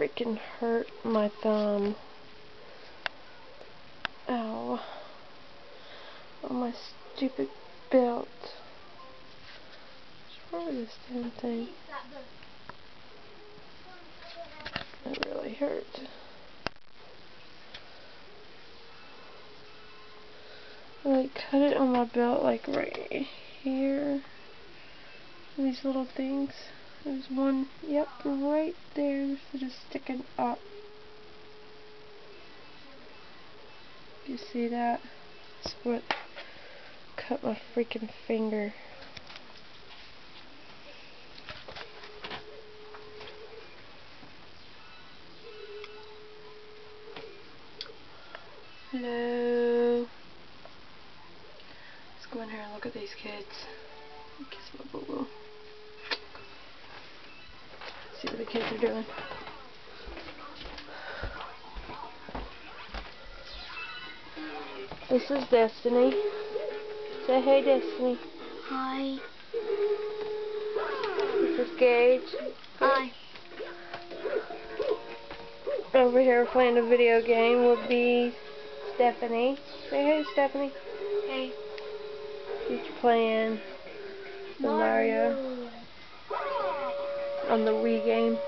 freaking hurt my thumb. Ow. On my stupid belt. What's wrong with this damn thing? It really hurt. I like cut it on my belt like right here. These little things. There's one, yep, right there. They're just sticking up. You see that? That's what cut my freaking finger. Hello. Let's go in here and look at these kids. Kiss my boo-boo. See what the kids are doing. This is Destiny. Say hey, Destiny. Hi. This is Gage. Hi. Over here playing a video game would be Stephanie. Say hey, Stephanie. Hey. She's playing the Mario on the Wii game.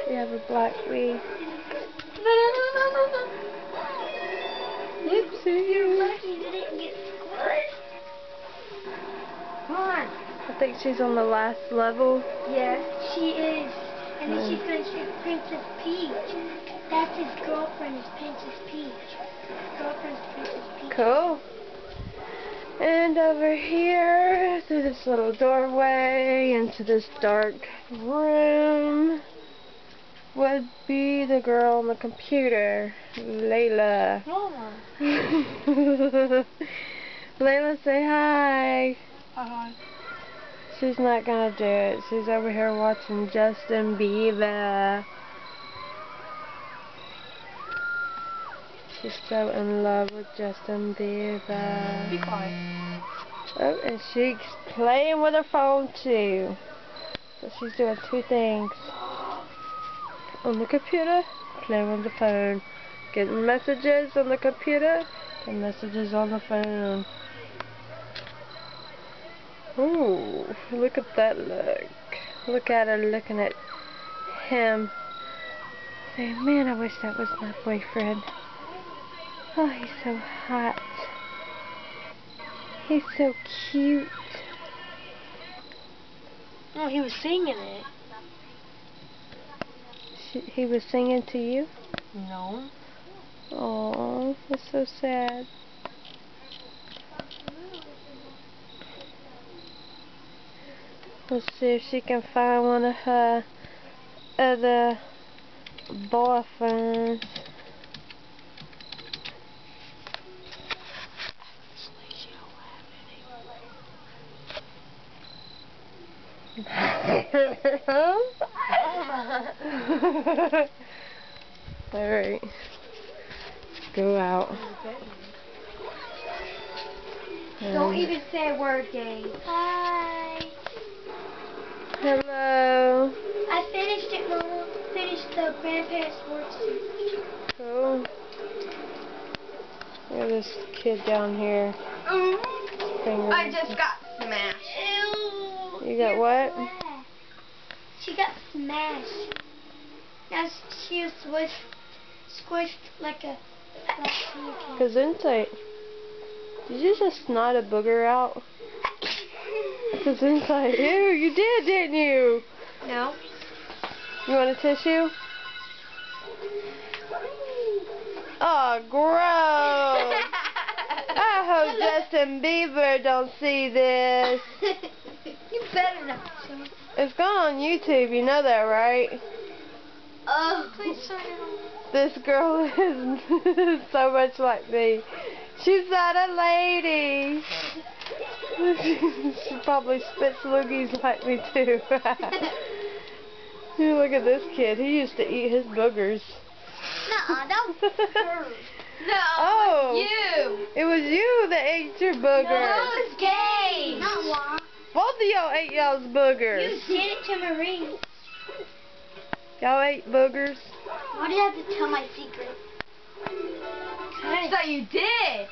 We have a black Wii. Oopsie. You're lucky you didn't get squished. Come on. I think she's on the last level. Yeah, she is. And then she's going to shoot Princess Peach. That's his girlfriend, is Princess Peach. Girlfriend's Princess Peach. Cool. And over here, through this little doorway, into this dark room, would be the girl on the computer, Layla. Mama. Layla, say hi. Hi. She's not gonna do it. She's over here watching Justin Bieber. She's so in love with Justin Bieber. Be quiet. Oh, and she's playing with her phone too. So she's doing two things. On the computer, playing with the phone. Getting messages on the computer, and messages on the phone. Ooh, look at that look. Look at her looking at him. Saying, man, I wish that was my boyfriend. Oh, he's so hot. He's so cute. Oh, he was singing it. He was singing to you? No. Oh, that's so sad. Let's see if she can find one of her other boyfriends. Alright. Go out. Don't even say a word, Gabe. Hi. Hello. I finished it, Mama. Finished the grandparents' worksheet. Cool. Look at this kid down here. I just got smashed. Ew. You got what? Bad. She got smashed. Now she was squished like a pancake. Gesundheit. Did you just snot a booger out? Gesundheit. Ew, you did, didn't you? No. You want a tissue? Oh, gross. I hope Justin Bieber don't see this. You better not. It's going on YouTube, you know that, right? Oh, please turn it on. This girl is so much like me. She's not a lady. She probably spits loogies like me too. You look at this kid. He used to eat his boogers. Nuh-uh, that was her. No, Oh, you. it was you that ate your boogers. No, it was gay. Not one. Both of y'all ate y'all's You boogers. did it to Marie. Y'all ate boogers. Why do you have to tell my secret? So you did.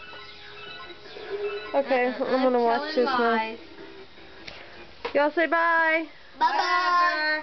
Okay, I'm gonna watch this now. Y'all say bye. Bye-bye.